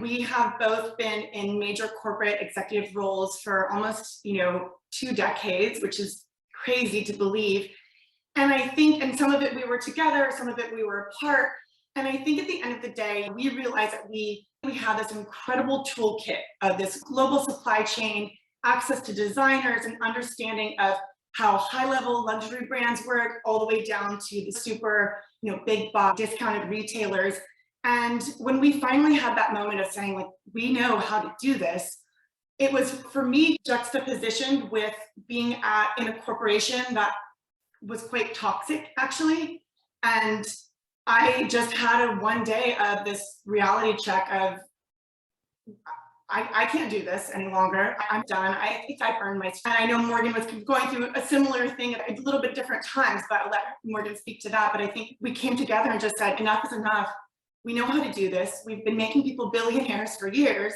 We have both been in major corporate executive roles for almost, 2 decades, which is crazy to believe. And I think, and some of it we were together, some of it we were apart. And I think at the end of the day, we realized that we had this incredible toolkit of this global supply chain, access to designers, and understanding of how high-level luxury brands work, all the way down to the super, big box discounted retailers. And when we finally had that moment of saying, like, we know how to do this, it was, for me, juxtapositioned with being in a corporation that was quite toxic, actually. And I just had a one day of this reality check of, I can't do this any longer. I'm done. I think I've earned my. And I know Morgaine was going through a similar thing at a little bit different times, but I'll let Morgaine speak to that. But I think we came together and just said, enough is enough. We know how to do this. We've been making people billionaires for years.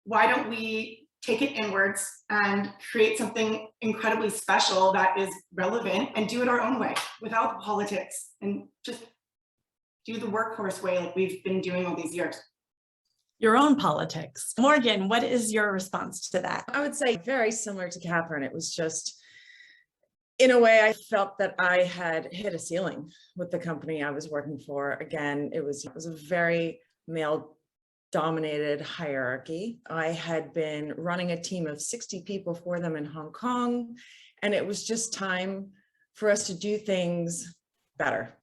Why don't we take it inwards and create something incredibly special that is relevant and do it our own way without the politics and just do the workhorse way like we've been doing all these years. Your own politics. Morgaine, what is your response to that? I would say very similar to Katherine. It was just, in a way, I felt that I had hit a ceiling with the company I was working for. Again, it was a very male-dominated hierarchy. I had been running a team of 60 people for them in Hong Kong, and it was just time for us to do things better.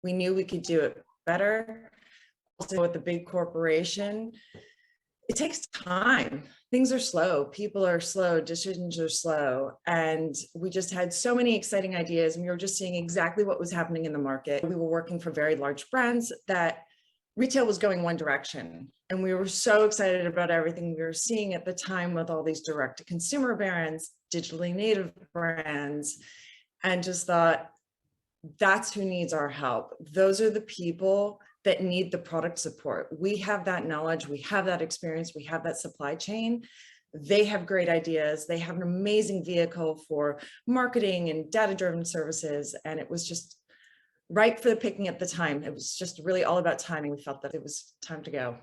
We knew we could do it better. Also, with the big corporation, it takes time. Things are slow. People are slow. Decisions are slow. And we just had so many exciting ideas. And we were just seeing exactly what was happening in the market. We were working for very large brands that retail was going one direction. And we were so excited about everything we were seeing at the time with all these direct-to-consumer brands, digitally native brands, and just thought, that's who needs our help. Those are the people that need the product support. We have that knowledge, we have that experience, we have that supply chain. They have great ideas. They have an amazing vehicle for marketing and data-driven services. And it was just right for the picking at the time. It was just really all about timing. We felt that it was time to go.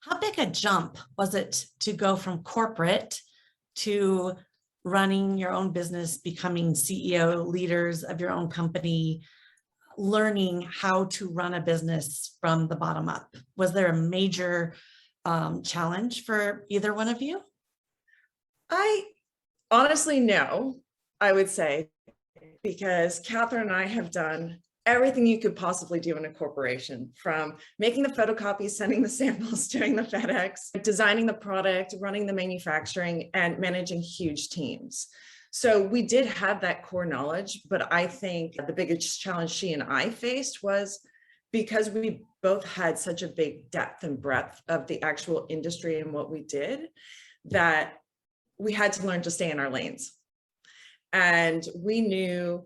How big a jump was it to go from corporate to running your own business, becoming CEO, leaders of your own company, learning how to run a business from the bottom up? Was there a major challenge for either one of you? I honestly, no, I would say, because Katherine and I have done everything you could possibly do in a corporation, from making the photocopies, sending the samples, doing the FedEx, designing the product, running the manufacturing, and managing huge teams. So we did have that core knowledge, but I think the biggest challenge she and I faced was because we both had such a big depth and breadth of the actual industry and what we did, that we had to learn to stay in our lanes. And we knew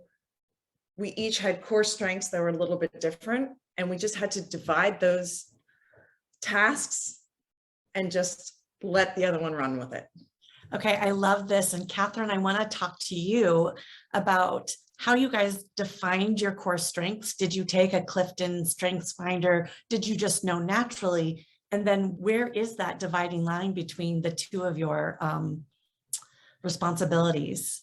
we each had core strengths that were a little bit different, and we just had to divide those tasks and just let the other one run with it. Okay, I love this. And Katherine, I want to talk to you about how you guys defined your core strengths. Did you take a Clifton Strengths Finder? Did you just know naturally? And then where is that dividing line between the two of your responsibilities?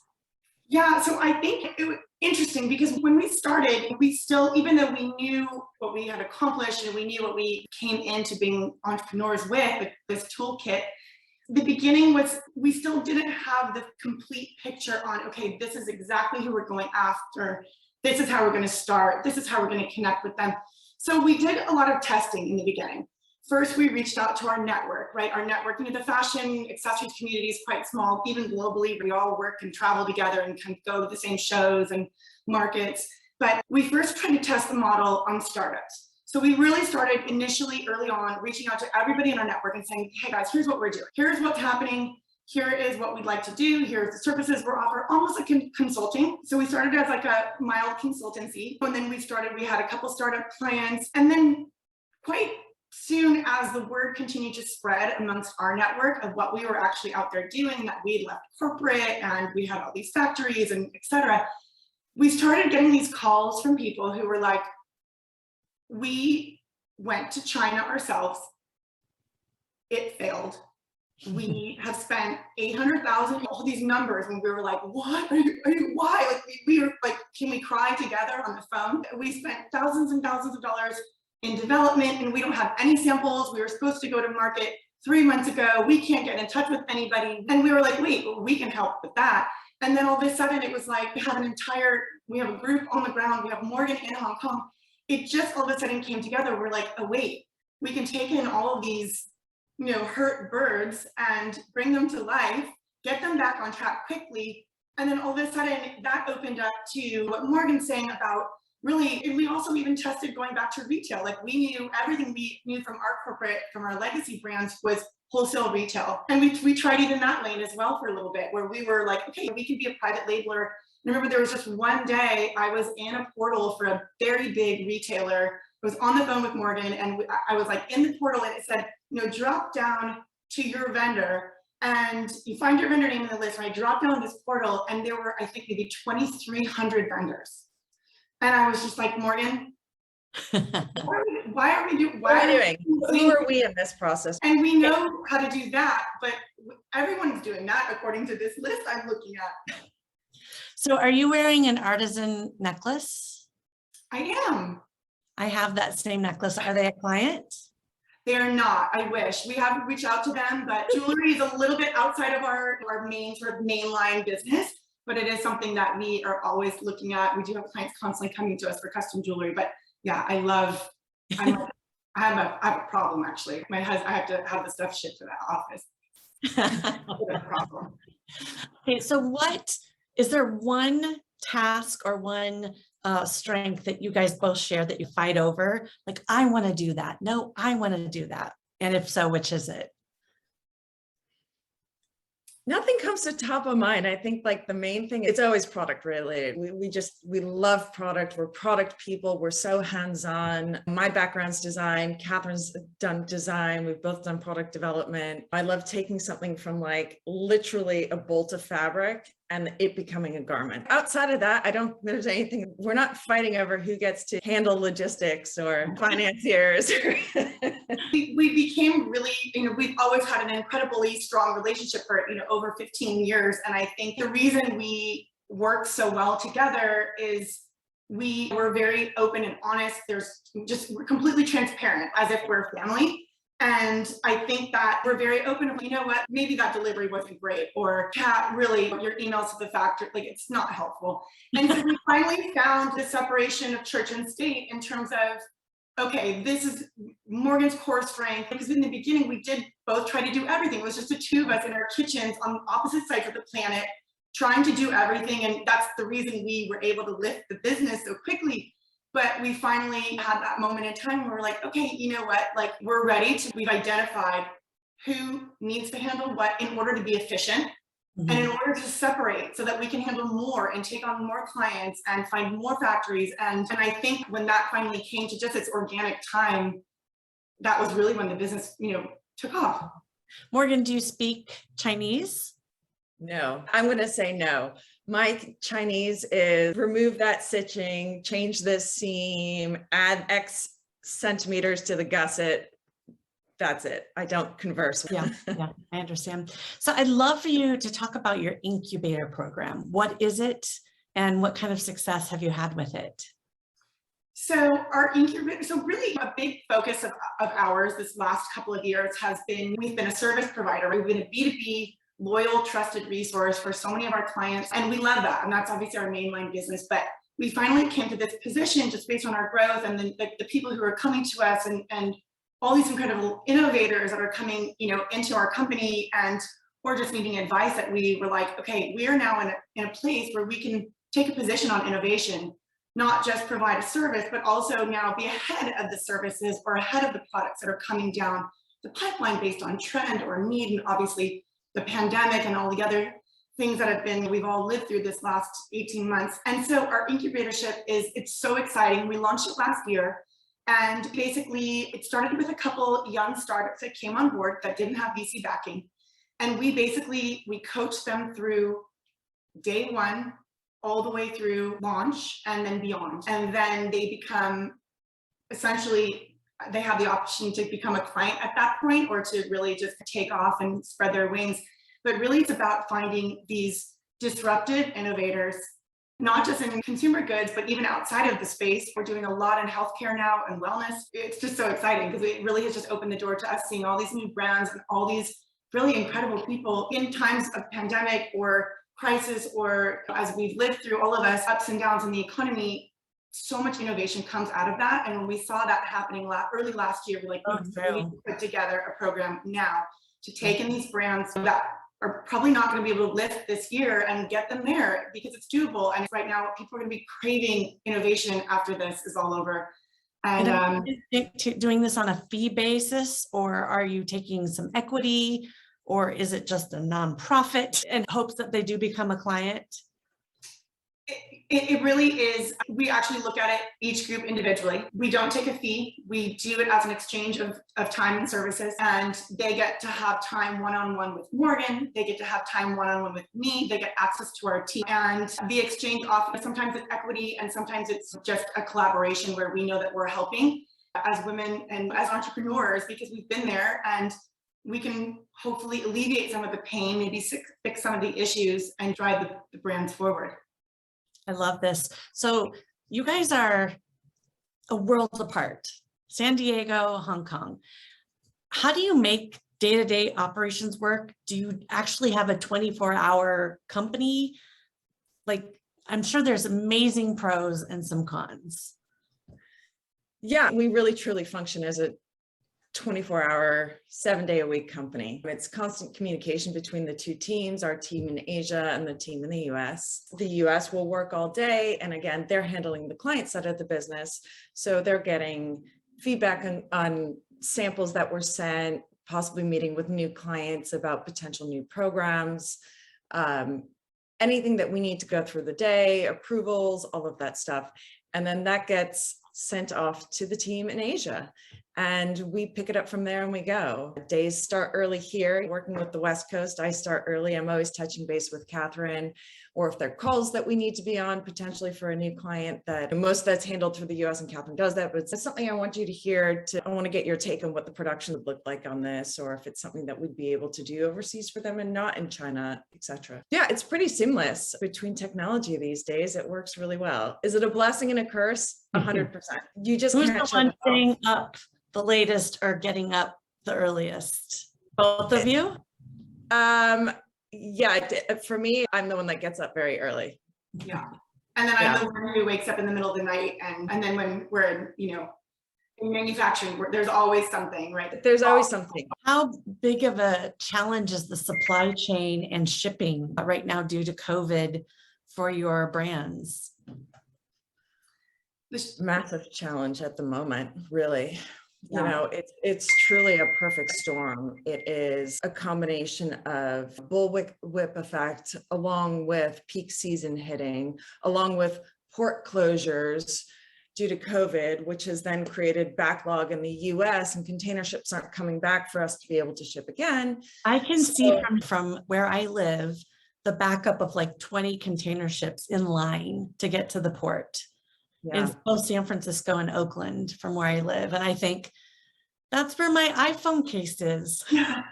Yeah, so I think it was interesting because when we started, we still, even though we knew what we had accomplished and we knew what we came into being entrepreneurs with this toolkit, the beginning was, we still didn't have the complete picture on, okay, this is exactly who we're going after. This is how we're going to start. This is how we're going to connect with them. So we did a lot of testing in the beginning. First, we reached out to our network, right? Our network, the fashion accessories community is quite small, even globally. We all work and travel together and kind of go to the same shows and markets. But we first tried to test the model on startups. So we really started initially early on reaching out to everybody in our network and saying, hey guys, here's what we're doing. Here's what's happening. Here is what we'd like to do. Here's the services we're offering, almost like consulting. So we started as like a mild consultancy. And then we had a couple startup clients. And then quite soon as the word continued to spread amongst our network of what we were actually out there doing, that we left corporate and we had all these factories and et cetera, we started getting these calls from people who were like, we went to China ourselves. it failed. We have spent 800,000, all these numbers, and we were like, what? Why? Like, we were like, can we cry together on the phone? We spent thousands and thousands of dollars in development, and we don't have any samples. We were supposed to go to market 3 months ago. We can't get in touch with anybody. And we were like, wait, we can help with that. And then all of a sudden it was like, we have a group on the ground. We have Morgaine in Hong Kong. It just all of a sudden came together. We're like, oh, wait, we can take in all of these, hurt birds and bring them to life, get them back on track quickly. And then all of a sudden that opened up to what Morgaine's saying about really, and we also even tested going back to retail. Like, we knew everything we knew from our legacy brands was wholesale retail. And we tried even that lane as well for a little bit, where we were like, okay, we can be a private labeler. I remember there was just one day I was in a portal for a very big retailer. I was on the phone with Morgaine, and I was like in the portal, and it said, drop down to your vendor and you find your vendor name in the list. And I dropped down this portal, and there were, I think, maybe 2,300 vendors. And I was just like, Morgaine, why are we doing? Who are we in this process? And we know how to do that, but everyone's doing that according to this list I'm looking at. So are you wearing an artisan necklace? I am. I have that same necklace. Are they a client? They are not. I wish. We have reached out to them, but jewelry is a little bit outside of our main sort of mainline business, but it is something that we are always looking at. We do have clients constantly coming to us for custom jewelry, but yeah, I have a problem actually. I have to have the stuff shipped to that office. Okay, so is there one task or one strength that you guys both share that you fight over? Like, I want to do that. No, I want to do that. And if so, which is it? Nothing comes to top of mind. I think like the main thing, it's always product related. We love product. We're product people. We're so hands-on. My background's design. Catherine's done design. We've both done product development. I love taking something from like literally a bolt of fabric and it becoming a garment. Outside of that, I don't think there's anything. We're not fighting over who gets to handle logistics or financiers. We became really, we've always had an incredibly strong relationship for, over 15 years. And I think the reason we work so well together is we were very open and honest. We're completely transparent, as if we're family. And I think that we're very open. You know what, maybe that delivery wasn't great, or Kat, really, your emails to the factory, like, it's not helpful. And so we finally found the separation of church and state in terms of, okay, this is Morgaine's core strength. Because in the beginning, we did both try to do everything. It was just the two of us in our kitchens on opposite sides of the planet, trying to do everything. And that's the reason we were able to lift the business so quickly. But we finally had that moment in time where we're like, okay, you know what, like, we're ready to, we've identified who needs to handle what in order to be efficient. And in order to separate so that we can handle more and take on more clients and find more factories. And I think when that finally came to just its organic time, that was really when the business, took off. Morgaine, do you speak Chinese? No, I'm going to say no. My Chinese is remove that stitching, change this seam, add X centimeters to the gusset. That's it. I don't converse. Yeah, I understand. So I'd love for you to talk about your incubator program. What is it and what kind of success have you had with it? So our incubator, so really a big focus of ours this last couple of years has been, we've been a service provider. We've been a B2B loyal, trusted resource for so many of our clients. And we love that. And that's obviously our mainline business. But we finally came to this position just based on our growth and the people who are coming to us and all these incredible innovators that are coming, into our company, and or just needing advice, that we were like, okay, we are now in a place where we can take a position on innovation, not just provide a service, but also now be ahead of the services or ahead of the products that are coming down the pipeline based on trend or need, and obviously the pandemic and all the other things that we've all lived through this last 18 months. And so our incubatorship it's so exciting. We launched it last year, and basically it started with a couple young startups that came on board that didn't have VC backing. And we coached them through day one, all the way through launch and then beyond. And then they become essentially they have the option to become a client at that point, or to really just take off and spread their wings. But really it's about finding these disruptive innovators, not just in consumer goods, but even outside of the space. We're doing a lot in healthcare now and wellness. It's just so exciting because it really has just opened the door to us seeing all these new brands and all these really incredible people in times of pandemic or crisis, or as we've lived through, all of us, ups and downs in the economy. So much innovation comes out of that. And when we saw that happening early last year, we're like, we need to put together a program now to take in these brands that are probably not going to be able to lift this year and get them there, because it's doable. And right now people are going to be craving innovation after this is all over. And doing this on a fee basis, or are you taking some equity, or is it just a nonprofit in hopes that they do become a client? It really is. We actually look at it, each group individually. We don't take a fee. We do it as an exchange of time and services, and they get to have time one-on-one with Morgaine. They get to have time one-on-one with me. They get access to our team, and the exchange often, sometimes it's equity and sometimes it's just a collaboration where we know that we're helping as women and as entrepreneurs, because we've been there, and we can hopefully alleviate some of the pain, maybe fix some of the issues, and drive the brands forward. I love this. So you guys are a world apart, San Diego, Hong Kong. How do you make day-to-day operations work? Do you actually have a 24-hour company? Like, I'm sure there's amazing pros and some cons. Yeah, we really truly function as a 24-hour, 7-day-a-week company. It's constant communication between the two teams, our team in Asia and the team in the US. The US will work all day, and again, they're handling the client side of the business. So they're getting feedback on samples that were sent, possibly meeting with new clients about potential new programs, anything that we need to go through the day, approvals, all of that stuff. And then that gets sent off to the team in Asia, and we pick it up from there and we go. Days start early here. Working with the West Coast, I start early. I'm always touching base with Katherine, or if there are calls that we need to be on potentially for a new client, that most of that's handled through the US, and Katherine does that. But it's something I want you to hear. I want to get your take on what the production would look like on this, or if it's something that we'd be able to do overseas for them and not in China, etc. Yeah, it's pretty seamless between technology these days. It works really well. Is it a blessing and a curse? 100%. You just Who's can't the one staying up the latest or getting up the earliest? Both of you? Yeah, for me, I'm the one that gets up very early. Yeah. And then I'm the one who wakes up in the middle of the night, and then when we're in manufacturing, there's always something, right? There's always something. How big of a challenge is the supply chain and shipping right now due to COVID for your brands? Massive challenge at the moment, really. You know, it's truly a perfect storm. It is a combination of bullwhip effect, along with peak season hitting, along with port closures due to COVID, which has then created backlog in the US, and container ships aren't coming back for us to be able to ship again. I can see from where I live, the backup of like 20 container ships in line to get to the port. In both San Francisco and Oakland, from where I live. And I think that's where my iPhone case is. Yeah.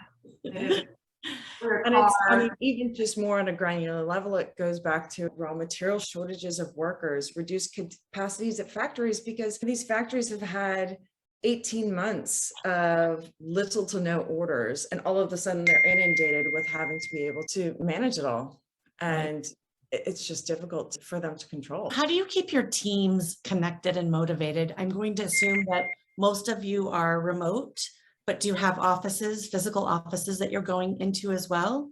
And it's, I mean, even just more on a granular level, it goes back to raw material shortages of workers, reduced capacities at factories, because these factories have had 18 months of little to no orders, and all of a sudden they're inundated with having to be able to manage it all. And it's just difficult for them to control. How do you keep your teams connected and motivated? I'm going to assume that most of you are remote, but do you have offices, physical offices that you're going into as well?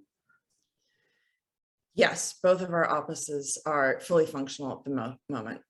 Yes, both of our offices are fully functional at the moment.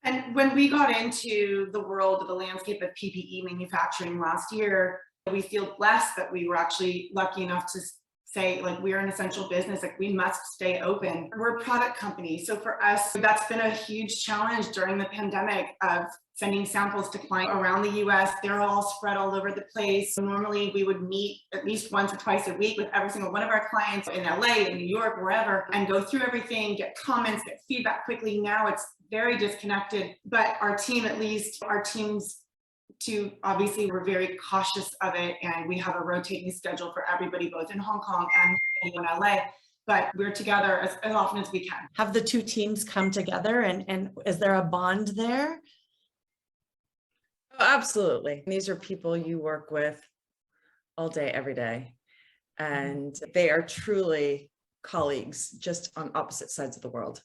And when we got into the world of the landscape of PPE manufacturing last year, we feel blessed that we were actually lucky enough to say, like, we're an essential business, like we must stay open. We're a product company. So for us, that's been a huge challenge during the pandemic of sending samples to clients around the US. They're all spread all over the place. So normally we would meet at least once or twice a week with every single one of our clients in LA, in New York, wherever, and go through everything, get comments, get feedback quickly. Now it's very disconnected, but our team, at least our teams to obviously we're very cautious of it, and we have a rotating schedule for everybody, both in Hong Kong and in LA, but we're together as often as we can. Have the two teams come together, and is there a bond there? Oh, absolutely. These are people you work with all day, every day. And they are truly colleagues, just on opposite sides of the world.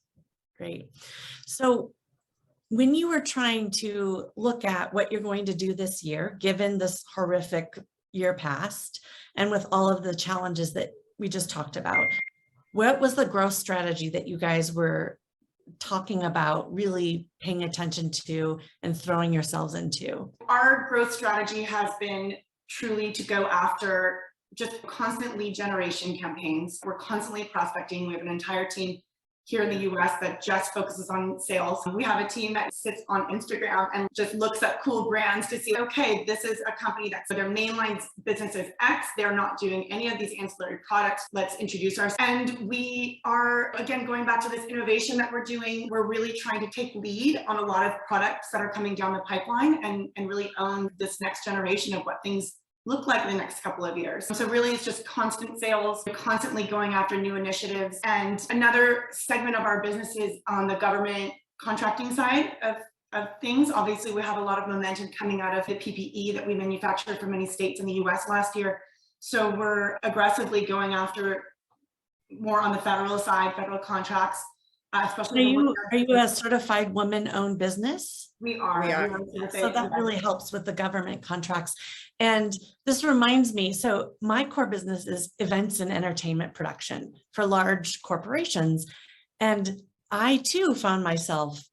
Great. So when you were trying to look at what you're going to do this year, given this horrific year past, and with all of the challenges that we just talked about, what was the growth strategy that you guys were talking about really paying attention to and throwing yourselves into? Our growth strategy has been truly to go after just constant lead generation campaigns. We're constantly prospecting. We have an entire team here in the US that just focuses on sales. We have a team that sits on Instagram and just looks at cool brands to see, okay, this is a company that's their mainline business is X. They're not doing any of these ancillary products. Let's introduce ourselves. And we are, again, going back to this innovation that we're doing. We're really trying to take lead on a lot of products that are coming down the pipeline and really own this next generation of what things look like in the next couple of years. So really it's just constant sales, constantly going after new initiatives. And another segment of our business is on the government contracting side of things. Obviously, we have a lot of momentum coming out of the PPE that we manufactured for many states in the US last year. So we're aggressively going after more on the federal side, federal contracts, especially. Are you a certified woman-owned business? We are. So that really helps with the government contracts. And this reminds me, so my core business is events and entertainment production for large corporations. And I too found myself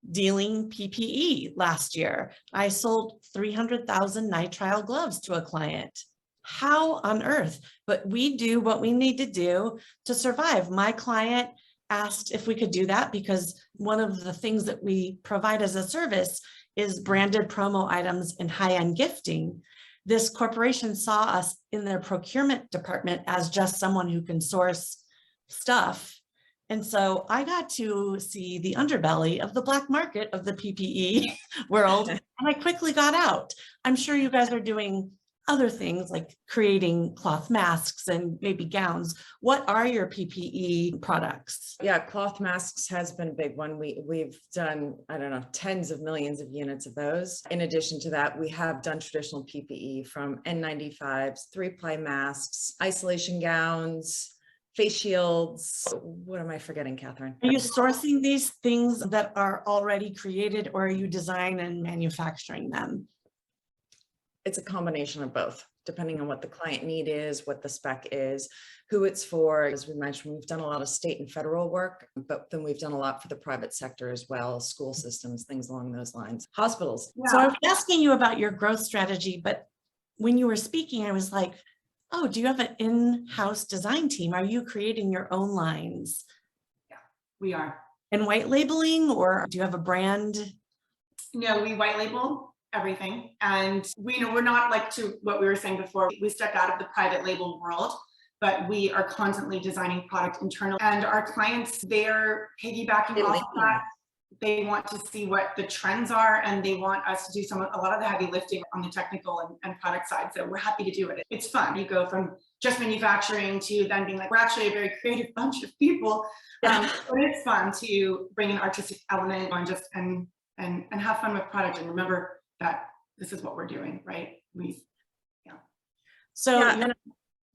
dealing PPE last year. I sold 300,000 nitrile gloves to a client. How on earth? But we do what we need to do to survive. My client asked if we could do that because one of the things that we provide as a service is branded promo items and high-end gifting. This corporation saw us in their procurement department as just someone who can source stuff. And so I got to see the underbelly of the black market of the PPE world, and I quickly got out. I'm sure you guys are doing other things like creating cloth masks and maybe gowns. What are your PPE products? Yeah, cloth masks has been a big one. We've done, I don't know, tens of millions of units of those. In addition to that, we have done traditional PPE from N95s, 3-ply masks, isolation gowns, face shields. What am I forgetting, Catherine? Are you sourcing these things that are already created, or are you designing and manufacturing them? It's a combination of both, depending on what the client need is, what the spec is, who it's for. As we mentioned, we've done a lot of state and federal work, but then we've done a lot for the private sector as well, school systems, things along those lines, hospitals. So I was asking you about your growth strategy, but when you were speaking, I was like, oh, do you have an in-house design team? Are you creating your own lines? Yeah, we are. And white labeling, or do you have a brand? No, we white label everything. And we're not like to what we were saying before, we stepped out of the private label world, but we are constantly designing product internally. And our clients, they're piggybacking off of that. They want to see what the trends are, and they want us to do a lot of the heavy lifting on the technical and product side. So we're happy to do it. It's fun. You go from just manufacturing to then being like, we're actually a very creative bunch of people. But it's fun to bring an artistic element on just and have fun with product, and remember that this is what we're doing, right?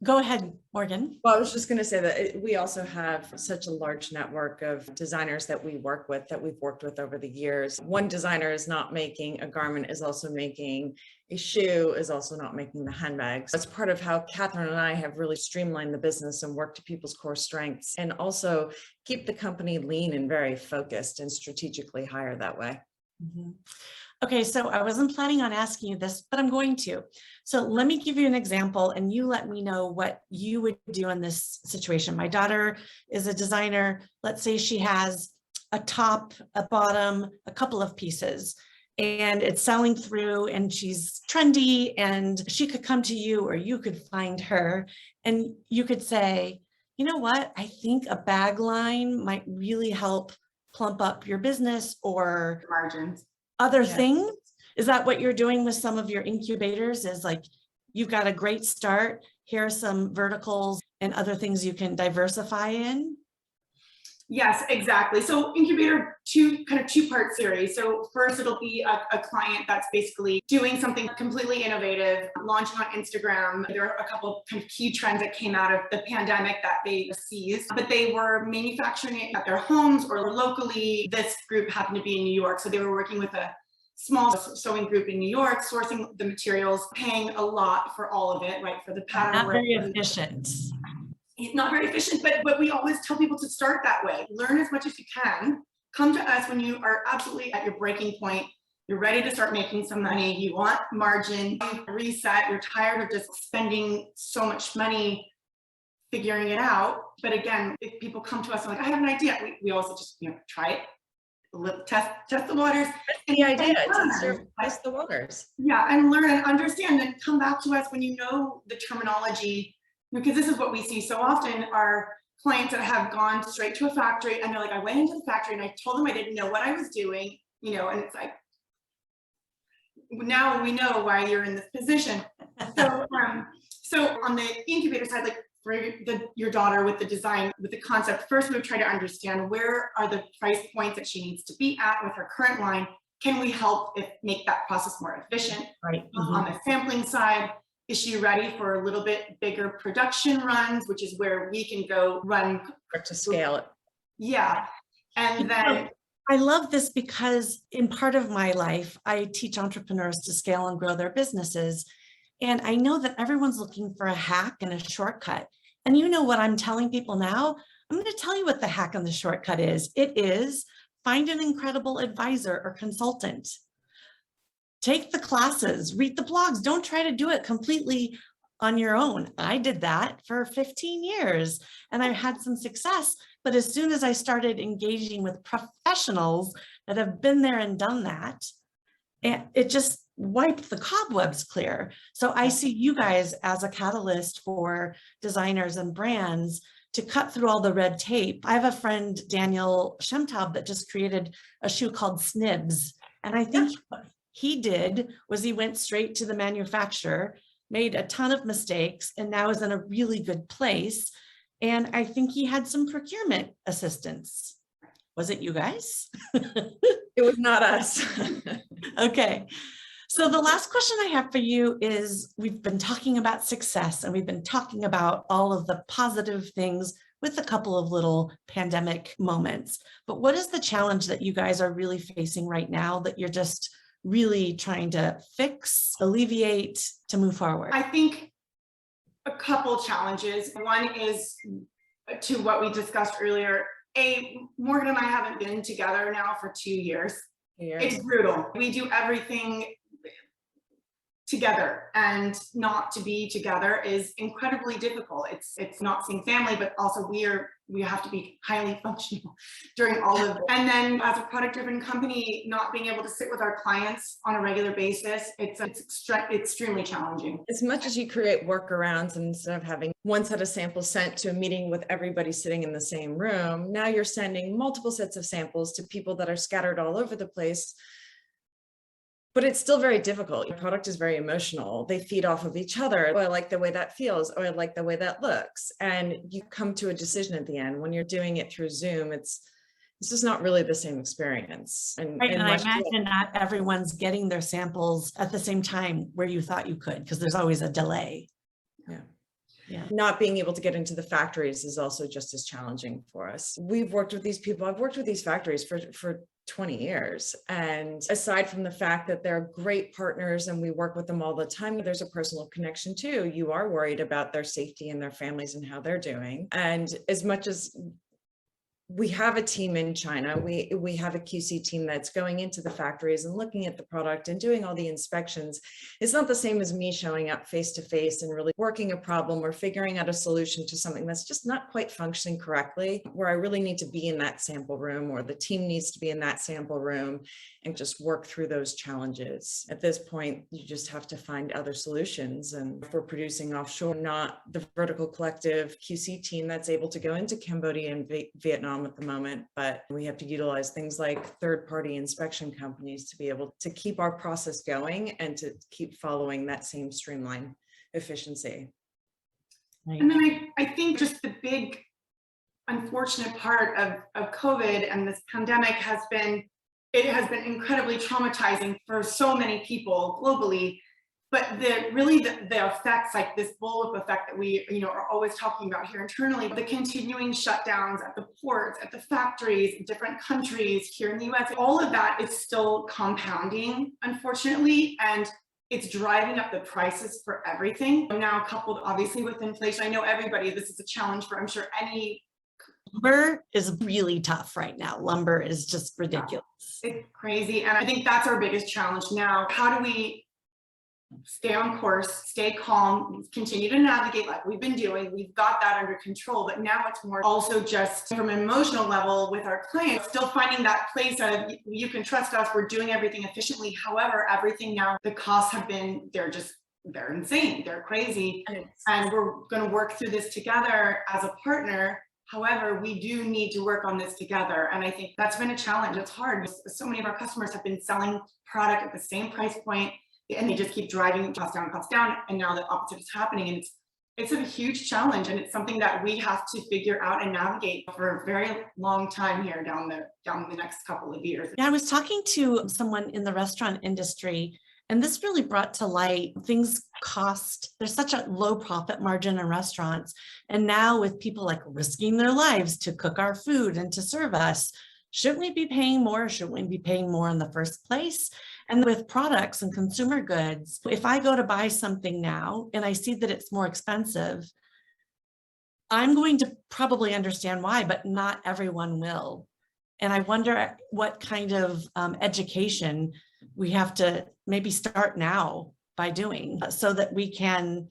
Go ahead, Morgan. Well, I was just going to say that we also have such a large network of designers that we work with, that we've worked with over the years. One designer is not making a garment, is also making a shoe, is also not making the handbags. That's part of how Catherine and I have really streamlined the business and worked to people's core strengths, and also keep the company lean and very focused and strategically hire that way. Mm-hmm. Okay, so I wasn't planning on asking you this, but I'm going to. So let me give you an example, and you let me know what you would do in this situation. My daughter is a designer. Let's say she has a top, a bottom, a couple of pieces, and it's selling through, and she's trendy, and she could come to you, or you could find her, and you could say, you know what, I think a bag line might really help plump up your business, or margins. other things. Is that what you're doing with some of your incubators? Is like, you've got a great start, here are some verticals and other things you can diversify in? Yes, exactly. So incubator, two-part series. So first it'll be a client that's basically doing something completely innovative, launching on Instagram. There are a couple of kind of key trends that came out of the pandemic that they seized, but they were manufacturing it at their homes or locally. This group happened to be in New York. So they were working with a small sewing group in New York, sourcing the materials, paying a lot for all of it, right? For the pattern. Not very efficient. It's not very efficient, but we always tell people to start that way. Learn as much as you can. Come to us when you are absolutely at your breaking point. You're ready to start making some money. You want margin, you reset. You're tired of just spending so much money figuring it out. But again, if people come to us and like, I have an idea, we also just try it, test the waters. The idea is test the waters. Yeah, and learn and understand, and come back to us when you know the terminology. Because this is what we see so often, are clients that have gone straight to a factory and they're like, I went into the factory and I told them I didn't know what I was doing, and it's like, now we know why you're in this position. So, so on the incubator side, like for your daughter with the design, with the concept, first we would try to understand where are the price points that she needs to be at with her current line. Can we help make that process more efficient? Right. On the sampling side, is she ready for a little bit bigger production runs, which is where we can go run to scale it? Yeah. And then I love this because in part of my life, I teach entrepreneurs to scale and grow their businesses. And I know that everyone's looking for a hack and a shortcut. And you know what I'm telling people now? I'm going to tell you what the hack and the shortcut is. It is find an incredible advisor or consultant. Take the classes, read the blogs. Don't try to do it completely on your own. I did that for 15 years and I had some success. But as soon as I started engaging with professionals that have been there and done that, it just wiped the cobwebs clear. So I see you guys as a catalyst for designers and brands to cut through all the red tape. I have a friend, Daniel Shemtab, that just created a shoe called Snibs. And I think he did was he went straight to the manufacturer, made a ton of mistakes, and now is in a really good place. And I think he had some procurement assistance. Was it you guys? It was not us. Okay. So the last question I have for you is, we've been talking about success and we've been talking about all of the positive things with a couple of little pandemic moments. But what is the challenge that you guys are really facing right now that you're just really trying to fix, alleviate, to move forward? I think a couple challenges. One is to what we discussed earlier. Morgan and I haven't been together now for 2 years. It's brutal. We do everything together, and not to be together is incredibly difficult. It's not seeing family, but also we have to be highly functional during all of it. And then as a product-driven company, not being able to sit with our clients on a regular basis, it's extremely challenging. As much as you create workarounds, and instead of having one set of samples sent to a meeting with everybody sitting in the same room, now you're sending multiple sets of samples to people that are scattered all over the place. But it's still very difficult. Your product is very emotional. They feed off of each other. Oh, I like the way that feels. Oh, I like the way that looks. And you come to a decision at the end. When you're doing it through Zoom, it's just not really the same experience. And I imagine not everyone's getting their samples at the same time where you thought you could, because there's always a delay. Yeah. Not being able to get into the factories is also just as challenging for us. We've worked with these people. I've worked with these factories for 20 years. And aside from the fact that they're great partners and we work with them all the time, there's a personal connection too. You are worried about their safety and their families and how they're doing. And as much as we have a team in China, we have a QC team that's going into the factories and looking at the product and doing all the inspections. It's not the same as me showing up face to face and really working a problem or figuring out a solution to something that's just not quite functioning correctly, where I really need to be in that sample room, or the team needs to be in that sample room and just work through those challenges. At this point, you just have to find other solutions. And if we're producing offshore, not the vertical collective QC team that's able to go into Cambodia and Vietnam at the moment, but we have to utilize things like third-party inspection companies to be able to keep our process going and to keep following that same streamline efficiency. Right. And then I think just the big unfortunate part of COVID and this pandemic has been incredibly traumatizing for so many people globally. But the effects, like this bullwhip effect that we are always talking about here internally, the continuing shutdowns at the ports, at the factories, in different countries here in the US, all of that is still compounding, unfortunately, and it's driving up the prices for everything. Now, coupled obviously with inflation, I know everybody, this is a challenge for, I'm sure, any. Lumber is really tough right now. Lumber is just ridiculous. It's crazy. And I think that's our biggest challenge now. How do we stay on course, stay calm, continue to navigate like we've been doing? We've got that under control, but now it's more also just from an emotional level with our clients, still finding that place of, you can trust us, we're doing everything efficiently. However, everything now, the costs have been, they're insane, they're crazy. And we're going to work through this together as a partner. However, we do need to work on this together. And I think that's been a challenge. It's hard. So many of our customers have been selling product at the same price point, and they just keep driving costs down. And now the opposite is happening. And it's a huge challenge. And it's something that we have to figure out and navigate for a very long time here down the next couple of years. Yeah, I was talking to someone in the restaurant industry, and this really brought to light things cost. There's such a low profit margin in restaurants. And now with people like risking their lives to cook our food and to serve us, shouldn't we be paying more? Shouldn't we be paying more in the first place? And with products and consumer goods, if I go to buy something now and I see that it's more expensive, I'm going to probably understand why, but not everyone will. And I wonder what kind of education we have to maybe start now by doing so that we can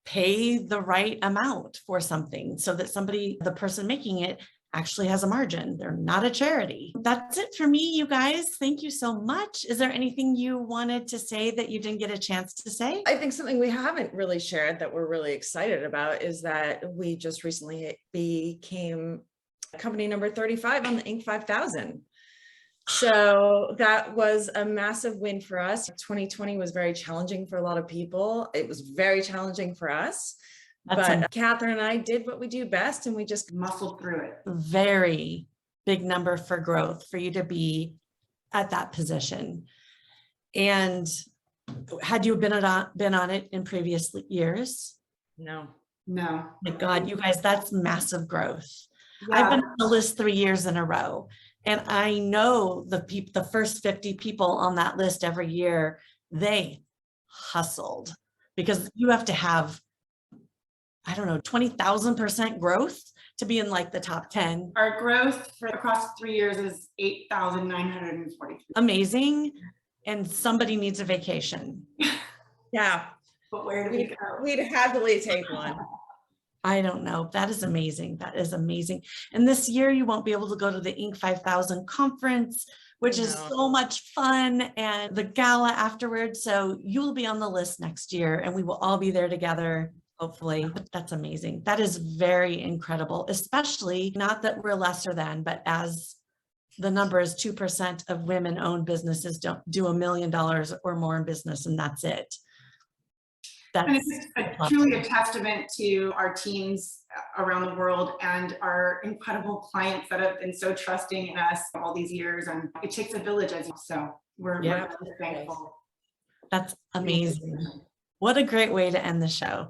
pay the right amount for something so that the person making it actually has a margin. They're not a charity. That's it for me, you guys. Thank you so much. Is there anything you wanted to say that you didn't get a chance to say? I think something we haven't really shared that we're really excited about is that we just recently became company number 35 on the Inc. 5000. So that was a massive win for us. 2020 was very challenging for a lot of people. It was very challenging for us. But Catherine and I did what we do best, and we just muscled through it. Very big number for growth for you to be at that position. And had you been on it in previous years? No. My God, you guys, that's massive growth. Yeah. I've been on the list 3 years in a row. And I know the first 50 people on that list every year, they hustled because you have to have, I don't know, 20,000% growth to be in like the top 10. Our growth for across 3 years is 8,943. Amazing. And somebody needs a vacation. Yeah. But where do we go? We'd happily take one. I don't know. That is amazing. That is amazing. And this year you won't be able to go to the Inc. 5000 conference, which is so much fun, and the gala afterwards. So you will be on the list next year and we will all be there together. Hopefully. That's amazing. That is very incredible, especially not that we're lesser than, but as the number is 2% of women-owned businesses don't do $1 million or more in business, and that's it. And it's truly a testament to our teams around the world and our incredible clients that have been so trusting in us all these years. And it takes a village, as you so we're really thankful. That's amazing. What a great way to end the show.